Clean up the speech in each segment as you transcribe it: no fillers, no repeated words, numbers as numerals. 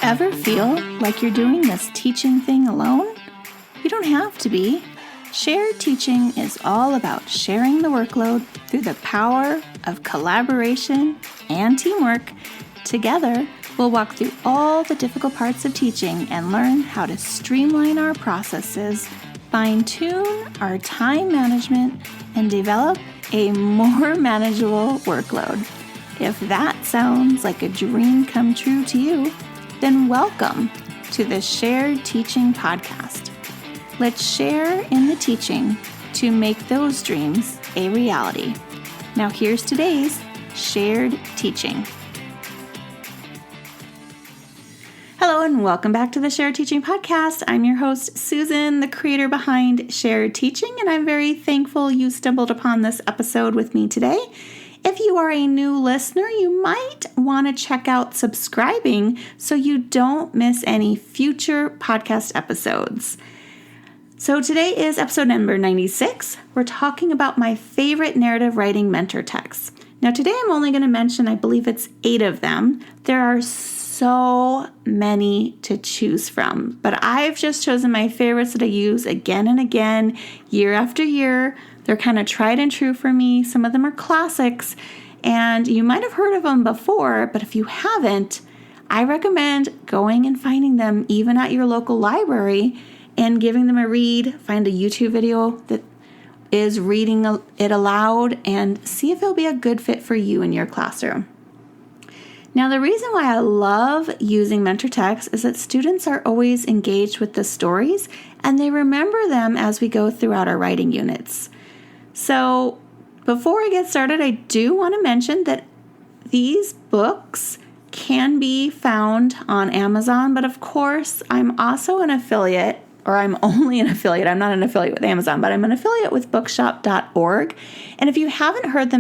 Ever feel like you're doing this teaching thing alone? You don't have to be. Shared teaching is all about sharing the workload through the power of collaboration and teamwork. Together, we'll walk through all the difficult parts of teaching and learn how to streamline our processes, fine-tune our time management, and develop a more manageable workload. If that sounds like a dream come true to you, then welcome to the Shared Teaching Podcast. Let's share in the teaching to make those dreams a reality. Now here's today's Shared Teaching. Hello and welcome back to the Shared Teaching Podcast. I'm your host, Susan, the creator behind Shared Teaching, and I'm very thankful you stumbled upon this episode with me today. If you are a new listener, you might want to check out subscribing so you don't miss any future podcast episodes. So today is episode number 96. We're talking about my favorite narrative writing mentor texts. Now today I'm only going to mention, I believe it's 8 of them. There are so many to choose from, but I've just chosen my favorites that I use again and again, year after year. They're kind of tried and true for me. Some of them are classics, and you might have heard of them before, but if you haven't, I recommend going and finding them even at your local library and giving them a read. Find a YouTube video that is reading it aloud and see if it'll be a good fit for you in your classroom. Now, the reason why I love using mentor texts is that students are always engaged with the stories and they remember them as we go throughout our writing units. So before I get started, I do want to mention that these books can be found on Amazon, but of course, I'm also an affiliate, or I'm only an affiliate. I'm not an affiliate with Amazon, but I'm an affiliate with bookshop.org. And if you haven't heard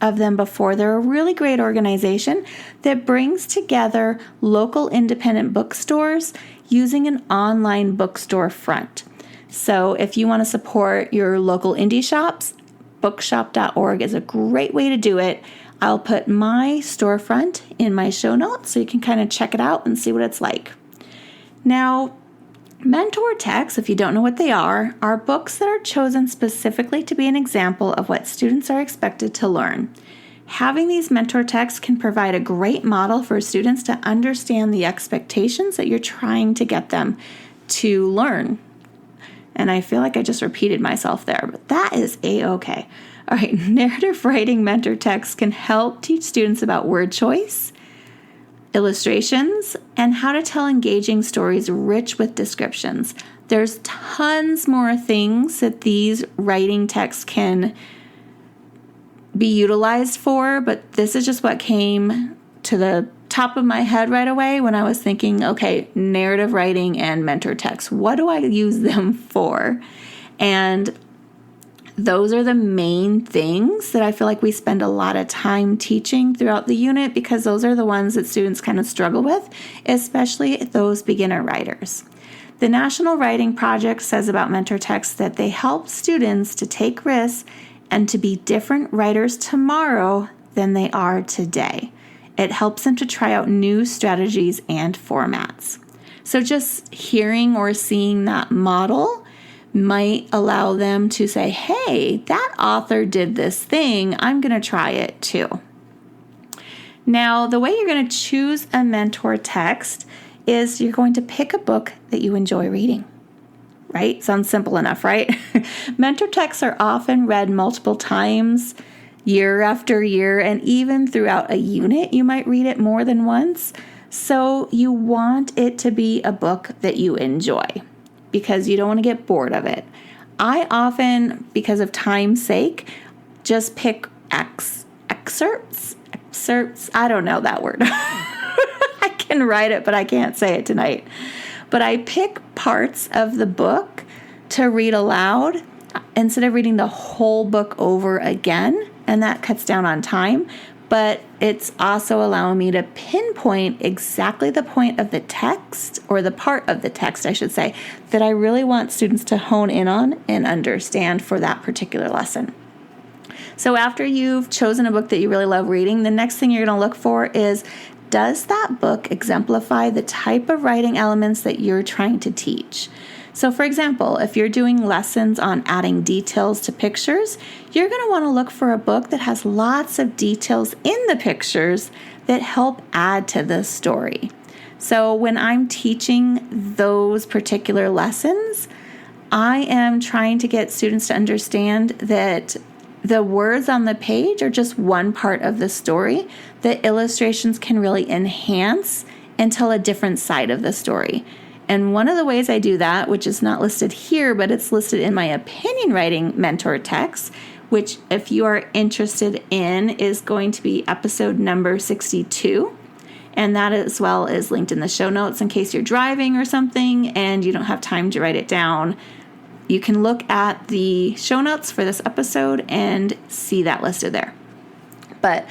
of them before, they're a really great organization that brings together local independent bookstores using an online bookstore front. So if you want to support your local indie shops, bookshop.org is a great way to do it. I'll put my storefront in my show notes so you can kind of check it out and see what it's like. Now, mentor texts, if you don't know what they are books that are chosen specifically to be an example of what students are expected to learn. Having these mentor texts can provide a great model for students to understand the expectations that you're trying to get them to learn. And I feel like I just repeated myself there, but that is A-okay. All right, narrative writing mentor texts can help teach students about word choice, illustrations, and how to tell engaging stories rich with descriptions. There's tons more things that these writing texts can be utilized for, but this is just what came to the top of my head right away when I was thinking, okay, narrative writing and mentor texts, what do I use them for? And those are the main things that I feel like we spend a lot of time teaching throughout the unit because those are the ones that students kind of struggle with, especially those beginner writers. The National Writing Project says about mentor texts that they help students to take risks and to be different writers tomorrow than they are today. It helps them to try out new strategies and formats. So just hearing or seeing that model might allow them to say, hey, that author did this thing, I'm going to try it too. Now, the way you're going to choose a mentor text is you're going to pick a book that you enjoy reading, right? Sounds simple enough, right? Mentor texts are often read multiple times, year after year, and even throughout a unit, you might read it more than once. So you want it to be a book that you enjoy because you don't want to get bored of it. I often, because of time's sake, just pick excerpts. I don't know that word. I can write it, but I can't say it tonight. But I pick parts of the book to read aloud instead of reading the whole book over again, and that cuts down on time. But it's also allowing me to pinpoint exactly the point of the text, or the part of the text, I should say, that I really want students to hone in on and understand for that particular lesson. So after you've chosen a book that you really love reading, the next thing you're going to look for is, does that book exemplify the type of writing elements that you're trying to teach? So for example, if you're doing lessons on adding details to pictures, you're going to want to look for a book that has lots of details in the pictures that help add to the story. So when I'm teaching those particular lessons, I am trying to get students to understand that the words on the page are just one part of the story, that illustrations can really enhance and tell a different side of the story. And one of the ways I do that, which is not listed here, but it's listed in my opinion writing mentor text, which if you are interested in is going to be episode number 62. And that as well is linked in the show notes in case you're driving or something and you don't have time to write it down. You can look at the show notes for this episode and see that listed there. But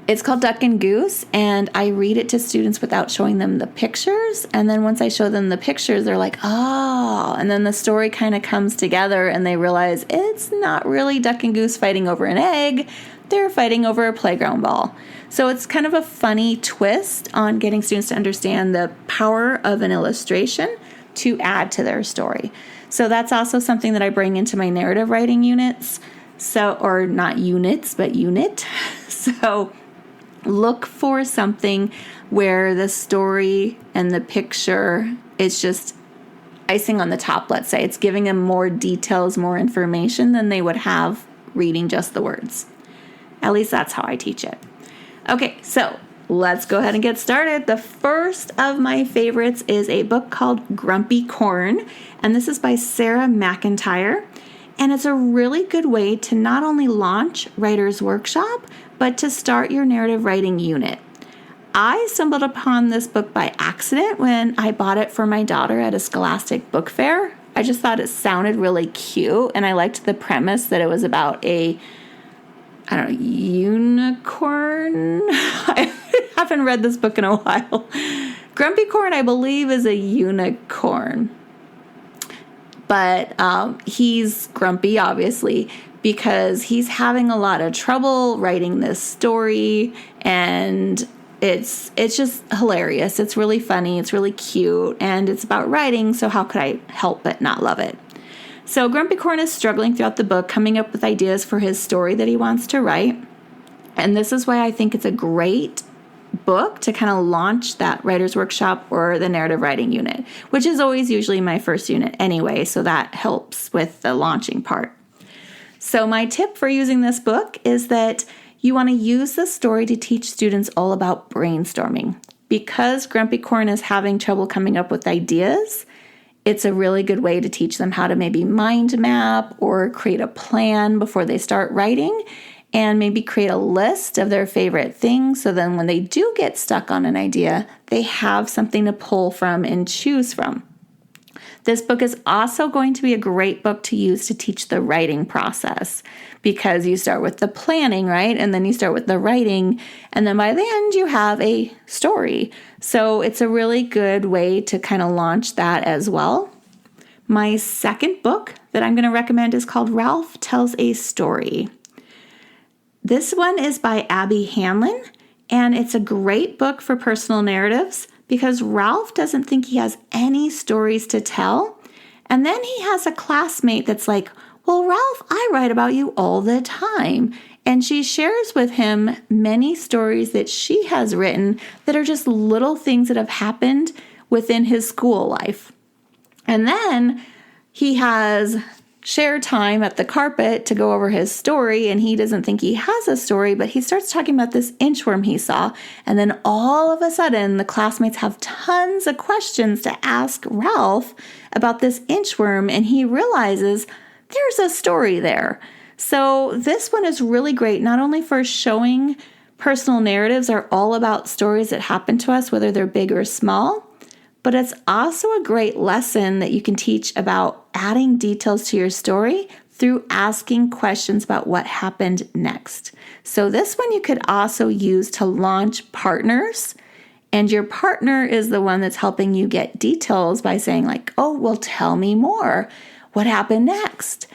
it's called Duck and Goose, and I read it to students without showing them the pictures. And then once I show them the pictures, they're like, oh, and then the story kind of comes together and they realize it's not really Duck and Goose fighting over an egg. They're fighting over a playground ball. So it's kind of a funny twist on getting students to understand the power of an illustration to add to their story. So that's also something that I bring into my narrative writing units. So, or not units, but unit. So look for something where the story and the picture is just icing on the top, let's say. It's giving them more details, more information than they would have reading just the words. At least that's how I teach it. Okay, so let's go ahead and get started. The first of my favorites is a book called Grumpy Corn, and this is by Sarah McIntyre. And it's a really good way to not only launch Writer's Workshop, but to start your narrative writing unit. I stumbled upon this book by accident when I bought it for my daughter at a Scholastic book fair. I just thought it sounded really cute, and I liked the premise that it was about a unicorn. I haven't read this book in a while. Grumpy Corn, I believe, is a unicorn. But he's grumpy, obviously, because he's having a lot of trouble writing this story, and it's just hilarious. It's really funny. It's really cute, and it's about writing, so how could I help but not love it? So Grumpy Corn is struggling throughout the book, coming up with ideas for his story that he wants to write. And this is why I think it's a great book to kind of launch that Writer's Workshop or the narrative writing unit, which is always usually my first unit anyway, so that helps with the launching part. So my tip for using this book is that you want to use the story to teach students all about brainstorming. Because Grumpy Corn is having trouble coming up with ideas, it's a really good way to teach them how to maybe mind map or create a plan before they start writing, and maybe create a list of their favorite things, so then when they do get stuck on an idea, they have something to pull from and choose from. This book is also going to be a great book to use to teach the writing process, because you start with the planning, right? And then you start with the writing, and then by the end you have a story. So it's a really good way to kind of launch that as well. My second book that I'm going to recommend is called Ralph Tells a Story. This one is by Abby Hanlon, and it's a great book for personal narratives because Ralph doesn't think he has any stories to tell. And then he has a classmate that's like, well, Ralph, I write about you all the time. And she shares with him many stories that she has written that are just little things that have happened within his school life. And then he has share time at the carpet to go over his story, and he doesn't think he has a story, but he starts talking about this inchworm he saw, and then all of a sudden the classmates have tons of questions to ask Ralph about this inchworm, and he realizes there's a story there. So this one is really great, not only for showing personal narratives are all about stories that happen to us, whether they're big or small, but it's also a great lesson that you can teach about adding details to your story through asking questions about what happened next. So this one you could also use to launch partners, and your partner is the one that's helping you get details by saying like, oh, well, tell me more. What happened next?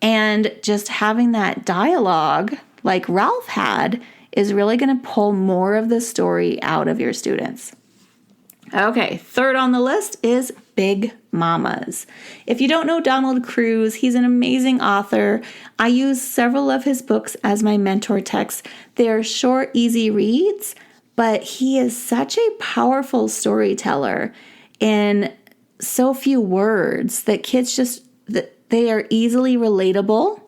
And just having that dialogue like Ralph had is really going to pull more of the story out of your students. Okay, third on the list is Big Mamas. If you don't know Donald Cruz, he's an amazing author. I use several of his books as my mentor texts. They're short, easy reads, but he is such a powerful storyteller in so few words that kids they are easily relatable,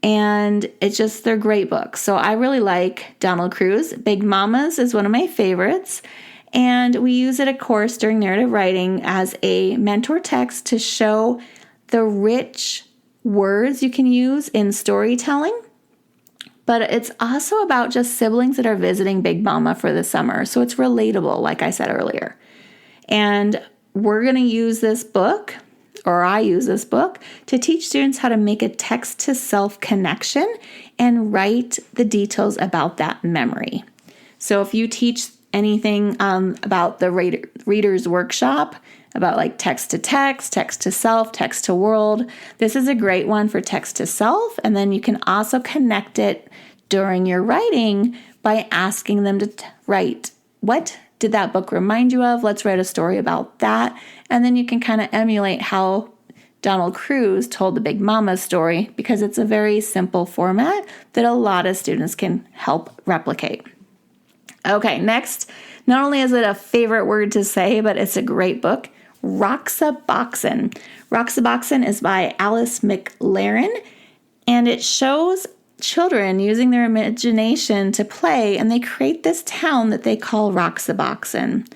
and they're great books. So I really like Donald Cruz. Big Mamas is one of my favorites. And we use it, of course, during narrative writing as a mentor text to show the rich words you can use in storytelling. But it's also about just siblings that are visiting Big Mama for the summer. So it's relatable, like I said earlier. And we're going to use this book, or I use this book, to teach students how to make a text-to-self connection and write the details about that memory. So if you teach anything about the Reader's Workshop, about like text to text, text to self, text to world, this is a great one for text to self. And then you can also connect it during your writing by asking them to write, what did that book remind you of? Let's write a story about that. And then you can kind of emulate how Donald Cruz told the Big Mama story, because it's a very simple format that a lot of students can help replicate. Okay, next, not only is it a favorite word to say, but it's a great book, Roxaboxen. Roxaboxen is by Alice McLaren, and it shows children using their imagination to play, and they create this town that they call Roxaboxen.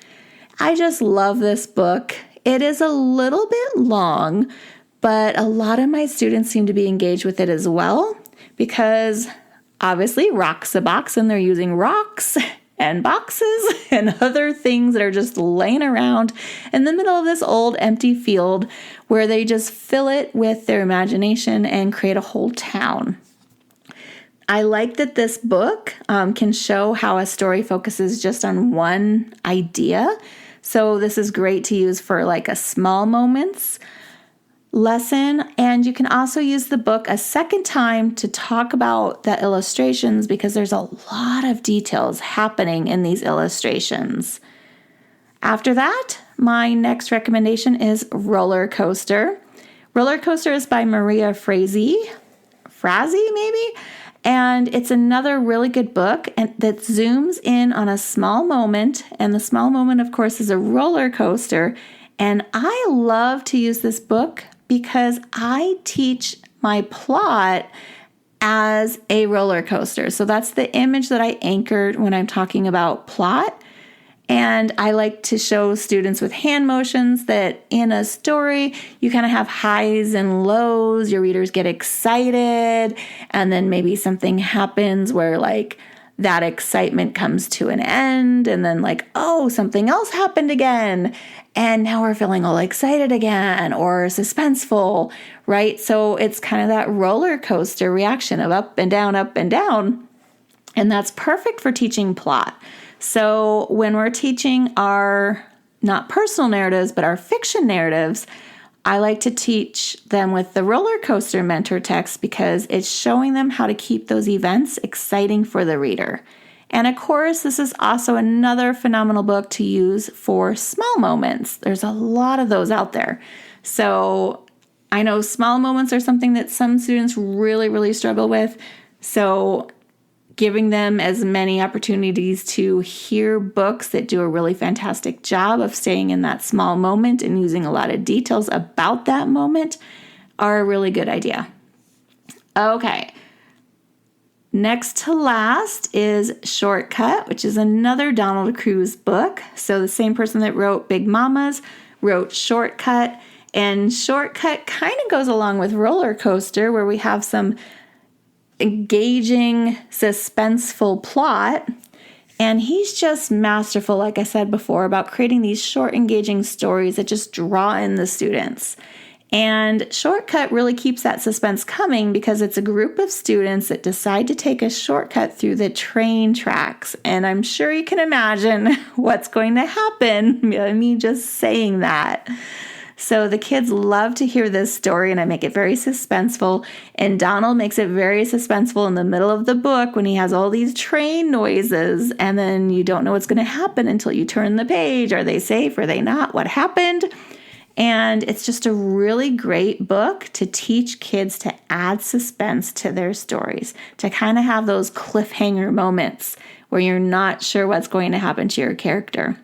I just love this book. It is a little bit long, but a lot of my students seem to be engaged with it as well, because obviously Roxaboxen, they're using rocks and boxes and other things that are just laying around in the middle of this old empty field, where they just fill it with their imagination and create a whole town. I like that this book can show how a story focuses just on one idea. So this is great to use for like a small moments lesson. And you can also use the book a second time to talk about the illustrations, because there's a lot of details happening in these illustrations. After that, my next recommendation is Roller Coaster. Roller Coaster is by Maria Frazee maybe? And it's another really good book that zooms in on a small moment. And the small moment, of course, is a roller coaster. And I love to use this book because I teach my plot as a roller coaster. So that's the image that I anchored when I'm talking about plot. And I like to show students with hand motions that in a story, you kind of have highs and lows. Your readers get excited, and then maybe something happens where like that excitement comes to an end, and then like, oh, something else happened again. And now we're feeling all excited again, or suspenseful, right? So it's kind of that roller coaster reaction of up and down, up and down. And that's perfect for teaching plot. So when we're teaching our, not personal narratives, but our fiction narratives, I like to teach them with the roller coaster mentor text, because it's showing them how to keep those events exciting for the reader. And of course, this is also another phenomenal book to use for small moments. There's a lot of those out there. So I know small moments are something that some students really, really struggle with. So giving them as many opportunities to hear books that do a really fantastic job of staying in that small moment and using a lot of details about that moment are a really good idea. Okay. Next to last is Shortcut, which is another Donald Cruz book. So the same person that wrote Big Mamas wrote Shortcut, and Shortcut kind of goes along with Roller Coaster, where we have some engaging, suspenseful plot. And he's just masterful, like I said before, about creating these short, engaging stories that just draw in the students. And Shortcut really keeps that suspense coming, because it's a group of students that decide to take a shortcut through the train tracks. And I'm sure you can imagine what's going to happen, me just saying that. So the kids love to hear this story, and I make it very suspenseful. And Donald makes it very suspenseful in the middle of the book when he has all these train noises, and then you don't know what's going to happen until you turn the page. Are they safe? Are they not? What happened? And it's just a really great book to teach kids to add suspense to their stories, to kind of have those cliffhanger moments where you're not sure what's going to happen to your character.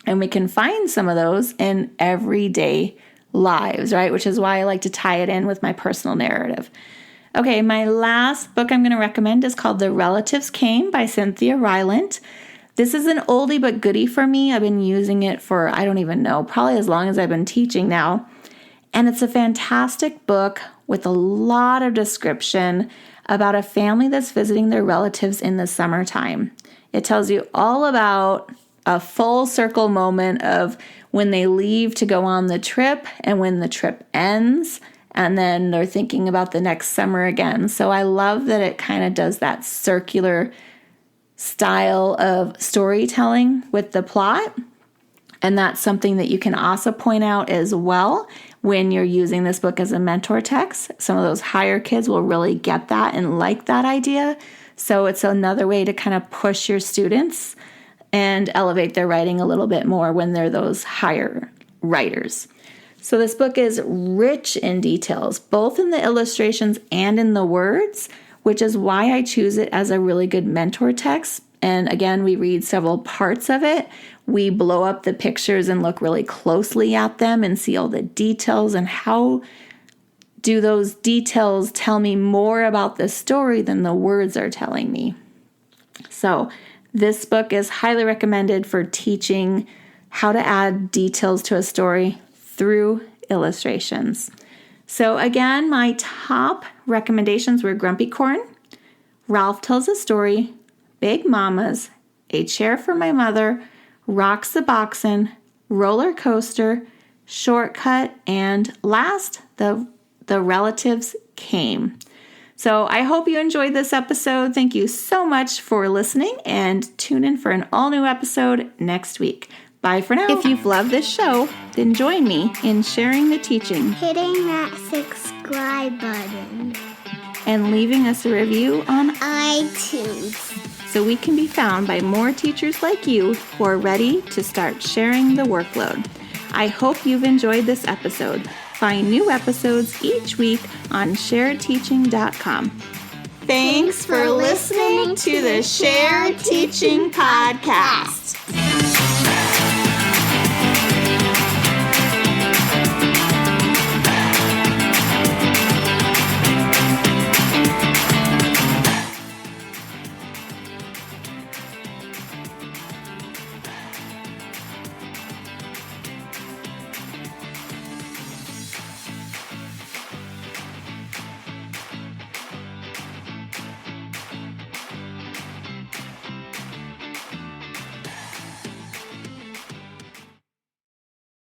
And we can find some of those in everyday lives, right? Which is why I like to tie it in with my personal narrative. Okay, my last book I'm going to recommend is called The Relatives Came by Cynthia Rylant. This is an oldie but goodie for me. I've been using it for, I don't even know, probably as long as I've been teaching now. And it's a fantastic book with a lot of description about a family that's visiting their relatives in the summertime. It tells you all about a full circle moment of when they leave to go on the trip and when the trip ends, and then they're thinking about the next summer again. So I love that it kind of does that circular style of storytelling with the plot. And that's something that you can also point out as well when you're using this book as a mentor text. Some of those higher kids will really get that and like that idea. So it's another way to kind of push your students and elevate their writing a little bit more when they're those higher writers. So this book is rich in details, both in the illustrations and in the words, which is why I choose it as a really good mentor text. And again, we read several parts of it. We blow up the pictures and look really closely at them and see all the details and how do those details tell me more about the story than the words are telling me. So this book is highly recommended for teaching how to add details to a story through illustrations. So again, my top recommendations were Grumpy Corn, Ralph Tells a Story, Big Mamas, A Chair for My Mother, Rocks the Boxin', Roller Coaster, Shortcut, and last, The Relatives Came. So I hope you enjoyed this episode. Thank you so much for listening, and tune in for an all-new episode next week. Bye for now. If you've loved this show, then join me in sharing the teaching, hitting that subscribe button, and leaving us a review on iTunes, so we can be found by more teachers like you who are ready to start sharing the workload. I hope you've enjoyed this episode. Find new episodes each week on sharedteaching.com. Thanks for listening to the Shared Teaching Podcast.